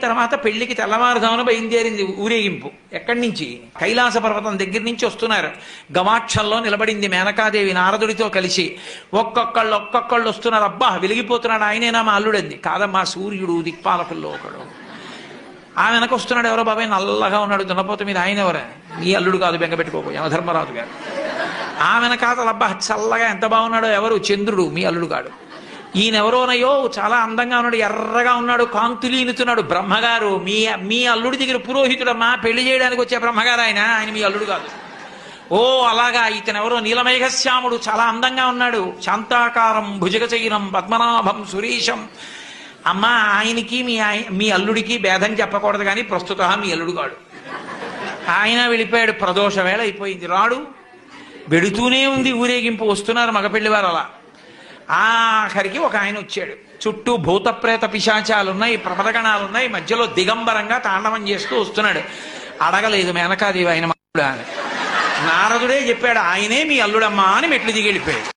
తర్వాత పెళ్లికి తెల్లవారుజామున బయలుదేరింది ఊరేగింపు. ఎక్కడి నుంచి? కైలాస పర్వతం దగ్గర నుంచి వస్తున్నారు. గవాక్షంలో నిలబడింది మేనకాదేవి నారదుడితో కలిసి. ఒక్కొక్కళ్ళు వస్తున్నారు. అబ్బా వెలిగిపోతున్నాడు, ఆయనేనా మా అల్లుడంది. కాదమ్మా, సూర్యుడు దిక్పాలకుల్లో ఒకడు. ఆమె వెనక వస్తున్నాడు. ఎవరో బాబాయ్ నల్లగా ఉన్నాడు దున్నపోత మీద, ఆయన ఎవరా? మీ అల్లుడు కాదు, బెంగపెట్టుకోకు, యమధర్మరాజు గారు. ఆమెన కాదు, అబ్బా చల్లగా ఎంత బాగున్నాడో, ఎవరు? చంద్రుడు, మీ అల్లుడు కాడు. ఈయనెవరోనయ్యో చాలా అందంగా ఉన్నాడు, ఎర్రగా ఉన్నాడు, కాంతులీనుతున్నాడు, బ్రహ్మగారు. మీ అల్లుడి దగ్గర పురోహితుడమ్మా, పెళ్లి చేయడానికి వచ్చే బ్రహ్మగారు ఆయన మీ అల్లుడు కాదు. ఓ అలాగా, ఇతనెవరో నీలమేఘశ్యాముడు, చాలా అందంగా ఉన్నాడు, శాంతాకారం భుజగచైనం పద్మనాభం సురీషం. అమ్మా, ఆయనకి మీ అల్లుడికి భేదం చెప్పకూడదు, కానీ ప్రస్తుత మీ అల్లుడు కాడు. ఆయన వెళ్ళిపోయాడు. ప్రదోష వేళ అయిపోయింది, రాడు. వెడుతూనే ఉంది ఊరేగింపు. వస్తున్నారు మగపెళ్లివారు. అలా ఆఖరికి ఒక ఆయన వచ్చాడు. చుట్టూ భూతప్రేత పిశాచాలున్నాయి, ప్రమదగణాలున్నాయి, మధ్యలో దిగంబరంగా తాండవం చేస్తూ వస్తున్నాడు. అడగలేదు మేనకాదేవి ఆయన అల్లుడా అని. నారదుడే చెప్పాడు, ఆయనే మీ అల్లుడమ్మా అని మెట్లు దిగి వెళ్ళిపోయాడు.